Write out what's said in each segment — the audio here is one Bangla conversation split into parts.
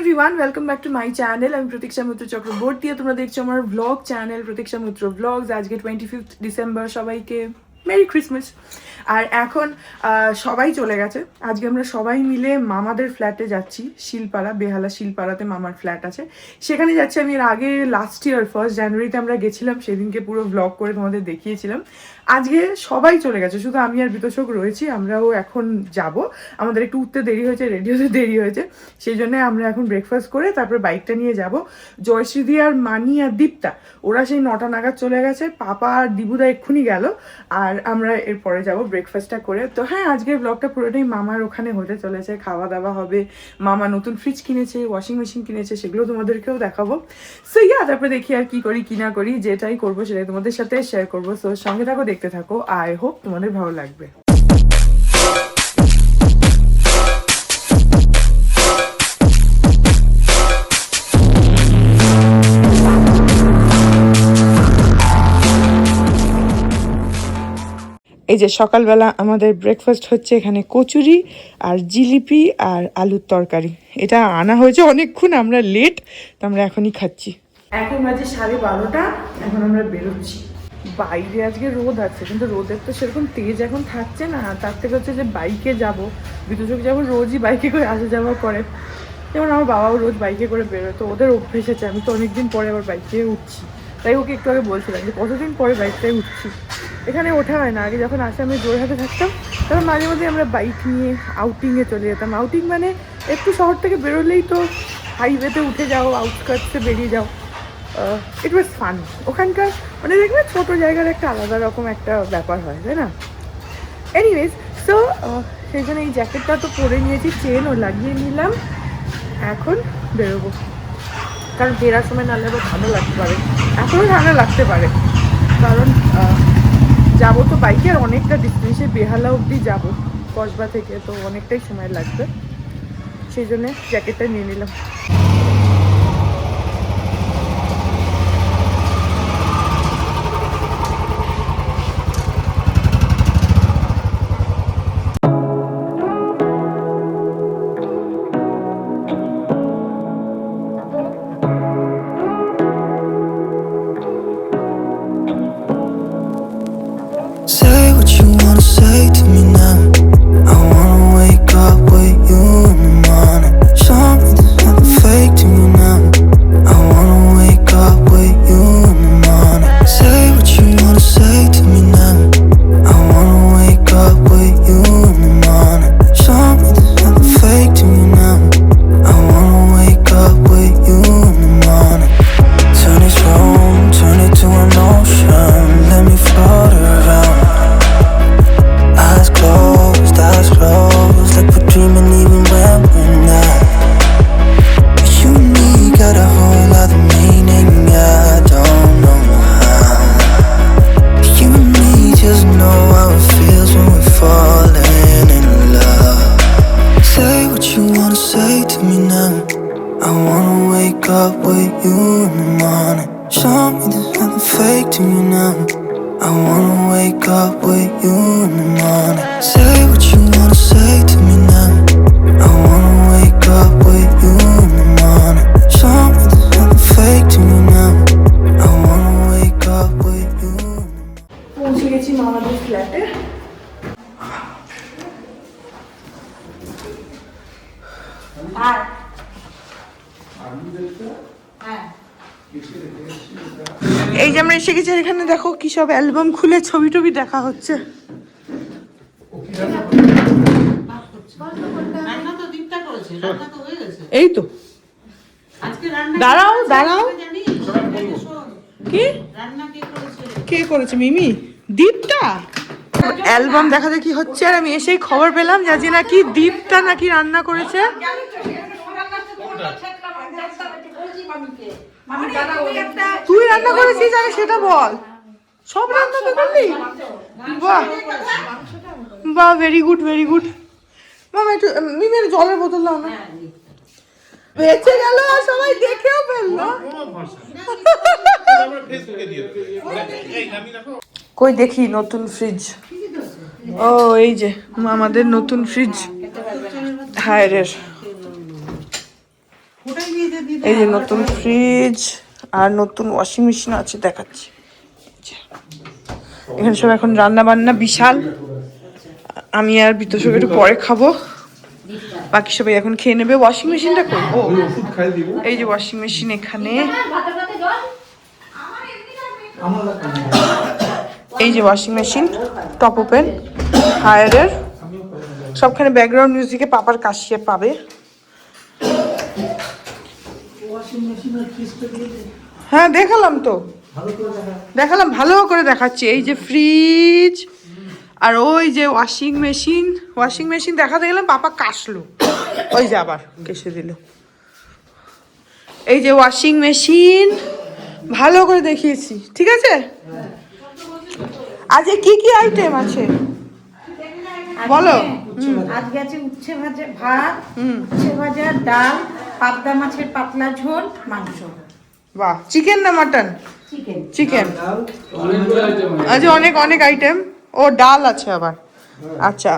Everyone, welcome back to my channel. আমি প্রতীক্ষা মিত্র চক্রবর্তী। তোমরা দেখছো আমার ব্লগ চ্যানেল প্রতীক্ষা মিত্র ব্লগস। আজকে 25 ডিসেম্বর, সবাইকে মেরি ক্রিসমাস। আর এখন সবাই চলে গেছে। আজকে আমরা সবাই মিলে মামাদের ফ্ল্যাটে যাচ্ছি, শিলপাড়া, বেহালা শিলপাড়াতে মামার ফ্ল্যাট আছে, সেখানে যাচ্ছি। আমি এর আগে লাস্ট ইয়ার 1 জানুয়ারিতে আমরা গেছিলাম, সেদিনকে পুরো ব্লগ করে তোমাদের দেখিয়েছিলাম। আজকে সবাই চলে গেছে, শুধু আমি আর বিতোষক রয়েছি। আমরাও এখন যাব, আমাদের একটু উঠতে দেরি হয়েছে, রেডি হতে দেরি হয়েছে, সেই জন্য আমরা এখন ব্রেকফাস্ট করে তারপরে বাইকটা নিয়ে যাব। জয়শ্রীদি আর মানি আর দীপ্তা ওরা সেই 9টা নাগাদ চলে গেছে, পাপা আর দিবুদা এক্ষুনি গেল, আর আমরা এরপরে যাব ব্রেকফাস্টটা করে। তো হ্যাঁ, আজকের ব্লগটা পুরোটাই মামার ওখানে হতে চলেছে, খাওয়া দাওয়া হবে। মামা নতুন ফ্রিজ কিনেছে, ওয়াশিং মেশিন কিনেছে, সেগুলো তোমাদেরকেও দেখাবো। সো তারপরে দেখি আর কি করি কি না করি, যেটাই করবো সেটাই তোমাদের সাথে শেয়ার করবো। সো সঙ্গে থাকো, দেখতে থাকো। আই হোপ তোমাদের ভালো লাগবে। এই যে সকালবেলা আমাদের ব্রেকফাস্ট হচ্ছে এখানে কচুরি আর জিলিপি আর আলুর তরকারি। এটা আনা হয়েছে অনেকক্ষণ, আমরা লেট, তো আমরা এখনই খাচ্ছি। এখন বাজে 12:30, এখন আমরা বেরোচ্ছি। বাইরে আজকে রোদ আছে, কিন্তু রোদের তো সেরকম তেজ এখন থাকছে না। তার থেকে হচ্ছে যে বাইকে যাব, বিদ্যুৎ যাবো, রোজই বাইকে করে আসা যাওয়া করে। যেমন আমার বাবাও রোজ বাইকে করে বেরোয়, তো ওদের অভ্যেস আছে। আমি তো অনেকদিন পরে আবার বাইকে উঠছি, তাই ওকে একটু আগে বলছিলাম যে কতদিন পরে বাইকটাই উঠছি। এখানে ওঠা হয় না, আগে যখন আসে আমি জোরহাটে থাকতাম, তখন মাঝে মাঝে আমরা বাইক নিয়ে আউটিংয়ে চলে যেতাম। আউটিং মানে একটু শহর থেকে বেরোলেই তো হাইওয়েতে উঠে যাও, আউটস্কার্টসে বেরিয়ে যাও। ইট ওয়াজ ফান। ওখানকার মানে দেখবে ছোটো জায়গার একটা আলাদা রকম একটা ব্যাপার হয়, তাই না? এনিওয়েজ, সো সেই জন্য এই জ্যাকেটটা তো পরে নিয়েছি, চেনও লাগিয়ে নিলাম। এখন বেরোবো, কারণ ফেরার সময় নাহলে আবার ঠান্ডা লাগতে পারে। এখনও ঠান্ডা লাগতে পারে, কারণ যাবো তো বাইকে, আর অনেকটা ডিস্টেন্সে বেহালা অবধি যাবো কসবা থেকে, তো অনেকটাই সময় লাগবে। সেই জন্যে জ্যাকেটটা নিয়ে নিলাম। পৌঁছে গেছি মামাদের ফ্ল্যাটে। এই যে আমরা এসে গেছি, এখানে দেখো কি সব অ্যালবাম খুলে ছবি টবি দেখা হচ্ছে। এই তো দাঁড়াও দাঁড়াও, কি কে করেছে? মিমি, দীপটা। অ্যালবাম দেখা দেখি হচ্ছে, আর আমি এসেই খবর পেলাম যে আজকে নাকি দীপটা নাকি রান্না করেছে। তুই রান্না করেছিস, আগে সেটা বল। সব রান্না তো করলি? বাহ বাহ, ভেরি গুড ভেরি গুড। মামা একটু মিমের জলের বোতল দাও না। বেঁচে গেল, সবাই দেখেও ফেললো। কই দেখি নতুন ফ্রিজ। ও এই যে আমাদের নতুন ফ্রিজ, হায়রের। এই যে নতুন ফ্রিজ আর নতুন ওয়াশিং মেশিন আছে, দেখাচ্ছি। এখানে সব এখন রান্না বান্না বিশাল। আমি আর বিতোষক একটু পরে খাবো, বাকি সবাই এখন খেয়ে নেবে। ওয়াশিং মেশিনটা করবো, এই যে ওয়াশিং মেশিন এখানে, এই যে ওয়াশিং মেশিন টপ ওপেন হায়ারের, সবখানে ব্যাকগ্রাউন্ড মিউজিকে পাপার কাশিয়ে পাবে। হ্যাঁ দেখালাম তো, দেখালাম, ভালো করে দেখাচ্ছি। এই যে ফ্রিজ আর ওই যে ওয়াশিং মেশিন। ওয়াশিং মেশিন দেখাতে গেলাম, পাপা কাশলো, ওই যে আবার কেসে দিল। এই যে ওয়াশিং মেশিন ভালো করে দেখিয়েছি, ঠিক আছে। আজকে কি কি আইটেম আছে বলো? আজকে আছে উচ্ছে ভাজা, ভাত, উচ্ছে ভাজা, ডাল, পাবদা মাছের পাতলা ঝোল, মাংস। বাহ, চিকেন না মাটন? চিকেন। চিকেন, আজ অনেক অনেক আইটেম। ও ডাল আছে আবার, আচ্ছা।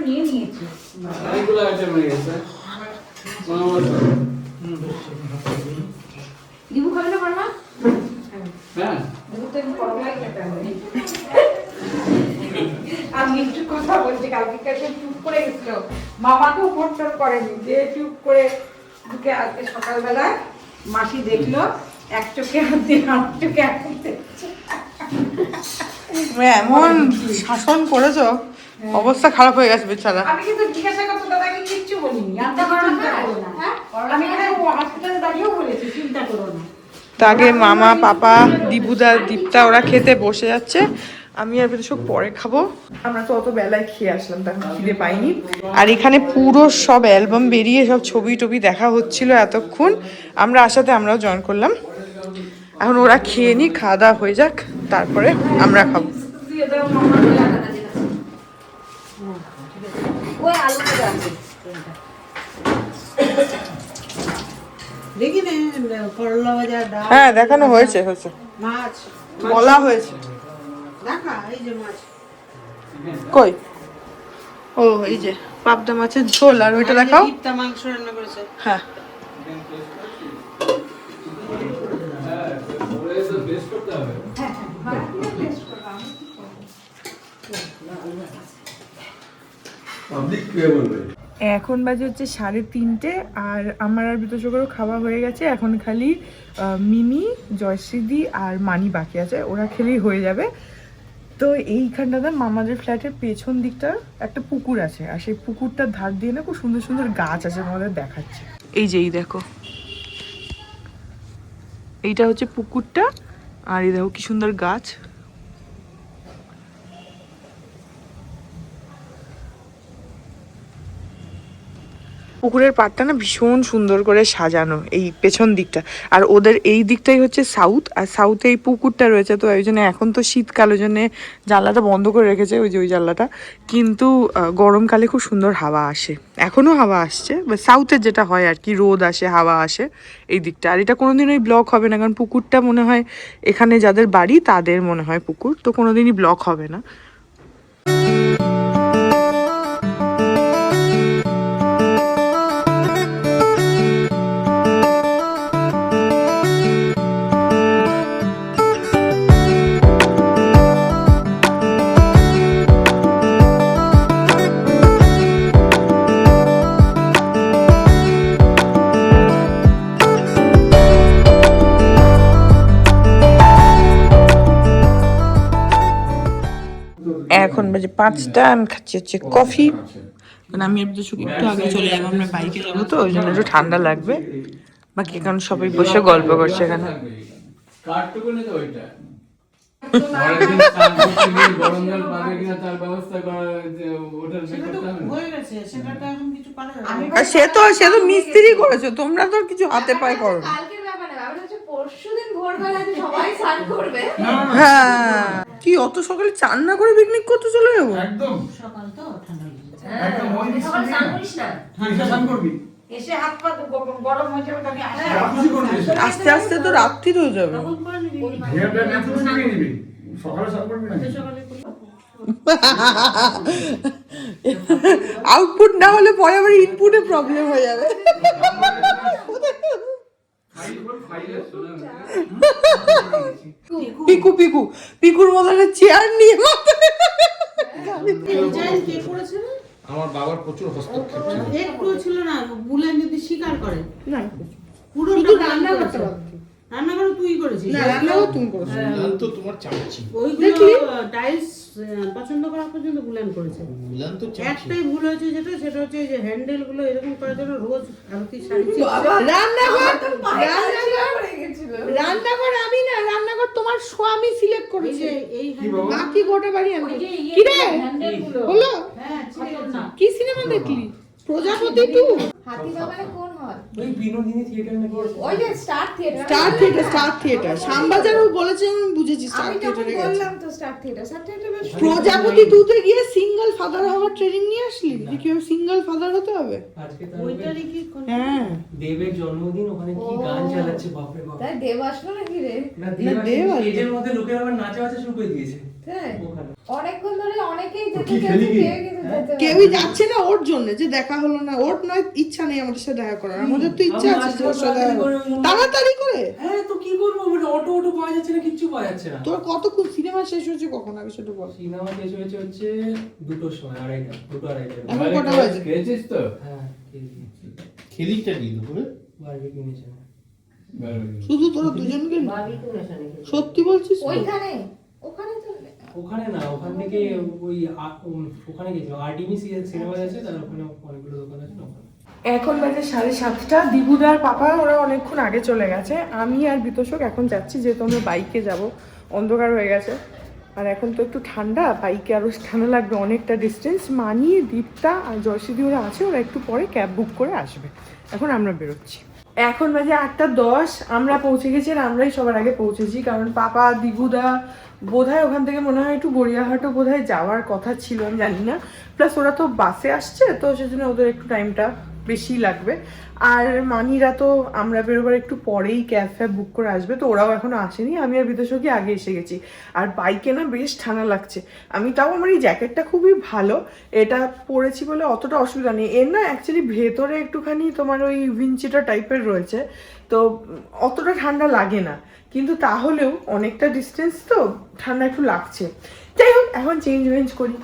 নিয়ে নিয়েছি। লিবু খাবে না বর্মা? আমি একটু কথা বলছি, কালকে চুপ করে গেছিল, মামাকেও ফোন টোন করেনি, যে চুপ করে ঢুকে আজকে সকালবেলায় মাসি দেখলো এক চোখে হাত দিয়ে আট চোখে এখন দেখছে। এমন শাসন করেছো, অবস্থা খারাপ হয়ে গেছে বেচারা। আমি কিন্তু জিজ্ঞাসা করতে দাদাকে কিচ্ছু বলিনি, চিন্তা করো না। আমি হসপিটালে দাঁড়িয়েও বলেছি চিন্তা করো না। তো আগে মামা, পাপা, দীপুদা, দীপ্তা ওরা খেতে বসে যাচ্ছে, আমি আর সব পরে খাবো। আমরা তো অত বেলায় খেয়ে আসলাম, তখন খিদে পাইনি। আর এখানে পুরো সব অ্যালবাম বেরিয়ে সব ছবি টবি দেখা হচ্ছিল এতক্ষণ, আমরা আসাতে আমরাও জয়েন করলাম। এখন ওরা খেয়ে নি, খাওয়া দাওয়া হয়ে যাক, তারপরে আমরা খাবো। হ্যাঁ দেখানো হয়েছে, হয়েছে, মাছ বলা হয়েছে। দেখা, এই যে মাছ কই? ও এই যে পাবদা মাছের ঝোল, আর ওইটা দেখাও। মাংস রান্না করেছে। হ্যাঁ এখন বাজে হচ্ছে 3:30, আর আমার আর বিতোষকেরও খাওয়া হয়ে গেছে। এখন খালি মিমি, জয়শ্রীদি আর মানি বাকি আছে, ওরা খেলেই হয়ে যাবে। তো এইখানটাতে মামাদের ফ্ল্যাটের পেছন দিকটা একটা পুকুর আছে, আর সেই পুকুরটার ধার দিয়ে না খুব সুন্দর সুন্দর গাছ আছে, তোমাদের দেখাচ্ছে। এই যে এই দেখো, এইটা হচ্ছে পুকুরটা, আর এই দেখো কি সুন্দর গাছ। পুকুরের পাড়টা না ভীষণ সুন্দর করে সাজানো, এই পেছন দিকটা। আর ওদের এই দিকটাই হচ্ছে সাউথ, আর সাউথে এই পুকুরটা রয়েছে। তো ওই জন্য এখন তো শীতকাল, ওই জন্যে জানলাটা বন্ধ করে রেখেছে, ওই যে ওই জানলাটা। কিন্তু গরমকালে খুব সুন্দর হাওয়া আসে, এখনও হাওয়া আসছে। সাউথের যেটা হয় আর কি, রোদ আসে, হাওয়া আসে এই দিকটা। আর এটা কোনোদিনই ব্লক হবে না, কারণ পুকুরটা মনে হয় এখানে যাদের বাড়ি তাদের মনে হয় পুকুর, তো কোনোদিনই ব্লক হবে না। এখন বাজে 5টা, আমি খাচ্ছি হচ্ছে কফি। মানে আমি একটু আগে চলে যাবো, আমরা বাইকে যাবো, তো ওই জন্য একটু ঠান্ডা লাগবে। বাকি এখন সবাই বসে গল্প করছে এখানে। সে তো মিস্ত্রি করেছো তোমরা, তো কিছু হাতে পায়ে করো। হ্যাঁ, কি অত সকালে চান না করে পিকনিক করতে চলে যাবো? একদম সকাল তো ঠান্ডা লাগে। একদম ওই সকাল স্নান করিস না, স্নান করবি, এসে হাত পা গরম হয়ে যাবে, তবে আস্তে আস্তে তো রাত্রি হয়ে যাবে। সকালে স্নান করবি না। আউটপুট না হলে পরে আবার ইনপুটে প্রবলেম হয়ে যাবে। পিকু পিকু পিকুর মতো একটা চেয়ার নিয়ে আমার বাবার প্রচুর হস্তক্ষেপ ছিল। একটু ছিল না, বুলেন যদি স্বীকার করে না পুরো রান্না করতে পারতো। রান্না করে তুই করেছিস? না রান্নাও তুমি করেছো। বুলান তো তোমার চামচি। ওইগুলো টাইলস পছন্দ করা পর্যন্ত বুলেন করেছে। বুলান তো চামচি। একটাই ভুল হয়েছে সেটা হচ্ছে এই যে হ্যান্ডেল গুলো এরকম করার জন্য রোজ আরতি শাড়ি রান্নাঘর আমি না, রান্নাঘর তোমার স্বামী সিলেক্ট করেছে। এই বাকি গোটা বাড়ি আমি। কি রে হলো কি সিনেমা দেখলি? প্রজাপতি 2 হাতিবাগানে কোন হল? ওই বিনোদিনী থিয়েটার নাকি ওই যে স্টার থিয়েটার। স্টার থিয়েটার শ্যামবাজারও বলেছে, আমি বুঝেছি স্টার আমি তখন থিয়েটারে গেছে। বললাম তো স্টার থিয়েটার বেশ প্রজাপতি 2 তে গিয়ে সিঙ্গেল ফাদার হওয়ার ট্রেনিং নিয়ে আসলি যে কিভাবে সিঙ্গেল ফাদার হতে হবে। আজকে ওইটারই কি হ্যাঁ দেবের জন্মদিন, ওখানে কি গান চালাচ্ছে বাপরে বাপ। তাই দেব আসলো নাকি রে? না দেব দেব আসলো। স্টেজের মধ্যে লোকের আবার নাচা শুরু করে দিয়েছে তাই ওখানে। অনেকক্ষণ ধরে অনেকেই যেতে কি চাইছে, খেলি কি? কেউ কিন্তু যেতে কেউই যাচ্ছে না ওর জন্য, যে দেখা হলো না। ওর নয় ইচ্ছা নেই আমাদের সাথে দেখা করার, আমাদের তো ইচ্ছা আছে যে ওর সাথে দেখা করার। তাড়াতাড়ি করে। হ্যাঁ তো কি করবো, মানে অটো পাওয়া যাচ্ছে না, কিচ্ছু পাওয়া যাচ্ছে না। তোর কতক্ষণ সিনেমা শেষ হয়েছে কখন আগে সেটা বল। সিনেমা শেষ হয়েছে হচ্ছে 2টোর সময়, 2:30 এখন কটা বাজে? খেয়েছিস তো? হ্যাঁ খেলিটা কি দুপুরে? বারবিকিউ নিয়েছে। শুধু তোরা দুজন গেলি? সত্যি বলছিস তো? ওইখানে ওখানে তো ওখানে না, ওখান থেকে ওই ওখানে গেছিল আরডিবি সিনেমা আছে, তার ওখানে অনেকগুলো দোকান আছে না ওখানে। এখন বাজে 7:30। দিবুদার পাপা ওরা অনেকক্ষণ আগে চলে গেছে। আমি আর বিতোষক এখন যাচ্ছি, যেহেতু আমরা বাইকে যাব, অন্ধকার হয়ে গেছে। আর এখন তো একটু ঠান্ডা, বাইকে আরও ঠান্ডা লাগবে, অনেকটা ডিস্টেন্স। মানি, দীপ্তা আর জয়সিদি ওরা আছে, ওরা একটু পরে ক্যাব বুক করে আসবে। এখন আমরা বেরোচ্ছি। এখন বাজে 8:10। আমরা পৌঁছে গেছি, আর আমরাই সবার আগে পৌঁছেছি, কারণ পাপা দিবুদা বোধহয় ওখান থেকে মনে হয় একটু গড়িয়াহাটও বোধহয় যাওয়ার কথা ছিল, আমি জানি না। প্লাস ওরা তো বাসে আসছে, তো সেজন্য ওদের একটু টাইমটা বেশি লাগবে। আর মানিরা তো আমরা বেরোবার একটু পরেই ক্যাব ফ্যাব বুক করে আসবে, তো ওরাও এখনো আসেনি। আমি আর বিদেশকে আগে এসে গেছি। আর বাইকে না বেশ ঠান্ডা লাগছে। আমি তাও আমার এই জ্যাকেটটা খুবই ভালো, এটা পরেছি বলে অতটা অসুবিধা নেই। এর না অ্যাকচুয়ালি ভেতরে একটুখানি তোমার ওই উইন্ডচিটার টাইপের রয়েছে, তো অতটা ঠান্ডা লাগে না, কিন্তু তাহলেও অনেকটা ডিস্টেন্স তো ঠান্ডা একটু লাগছে। যাই হোক, এখন চেঞ্জ করি।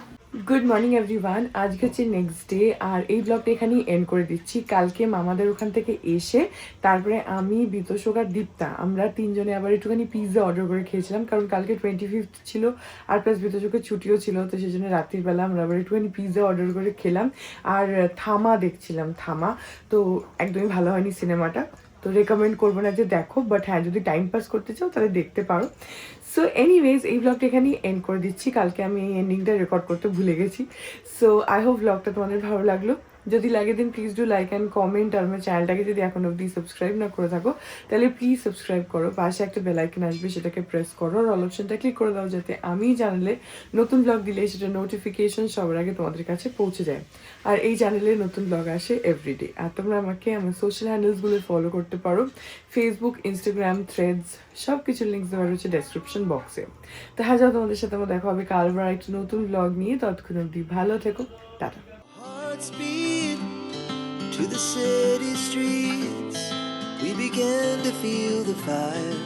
গুড মর্নিং এভরিওয়ান, আজকে হচ্ছে নেক্সট ডে। আর এই ব্লগটা এখানেই এন্ড করে দিচ্ছি। কালকে মামাদের ওখান থেকে এসে তারপরে আমি, বিতোষক আর দীপ্তা, আমরা তিনজনে আবার একটুখানি পিৎজা অর্ডার করে খেয়েছিলাম, কারণ কালকে 25th ছিল, আর প্লাস বিতোষকের ছুটিও ছিল, তো সেই জন্য রাত্রিবেলা আমরা আবার একটুখানি পিৎজা অর্ডার করে খেলাম। আর থামা দেখছিলাম, থামা তো একদমই ভালো হয়নি সিনেমাটা, তো রেকমেন্ড করবো না যে দেখো, বাট হ্যাঁ যদি টাইম পাস করতে চাও তাহলে দেখতে পারো। সো এনিওয়েজ, এই ব্লগটা এখানেই এন্ড করে দিচ্ছি। কালকে আমি এই এন্ডিংটা রেকর্ড করতে ভুলে গেছি। সো আই হোপ ব্লগটা তোমাদের ভালো লাগলো। যদি লাগে then please do like and comment. আর আমার চ্যানেলটাকে যদি এখন অবধি সাবস্ক্রাইব না করে থাকো তাহলে প্লিজ সাবস্ক্রাইব করো। পাশে একটা বেল আইকন আসবে, সেটাকে প্রেস করো, আর অল অপশনটা ক্লিক করে দাও, যাতে আমি চ্যানেলে নতুন ব্লগ দিলে সেটা নোটিফিকেশন সবার আগে তোমাদের কাছে পৌঁছে যায়। আর এই চ্যানেলে নতুন ব্লগ আসে এভরিডে। আর তোমরা আমাকে আমার সোশ্যাল হ্যান্ডেলসগুলো ফলো করতে পারো, ফেসবুক, ইনস্টাগ্রাম, থ্রেডস, সব কিছুর লিঙ্ক দেওয়া রয়েছে ডেসক্রিপশন বক্সে। তো হ্যাঁ, যাও, তোমাদের সাথে আমার দেখা হবে কাল আবার একটা নতুন ব্লগ নিয়ে। ততক্ষণ অবধি ভালো থেকো, tata. Hearts beat to the city streets. We began to feel the fire.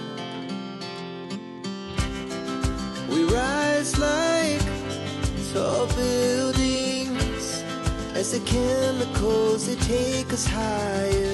We rise like tall buildings as the chemicals they take us higher.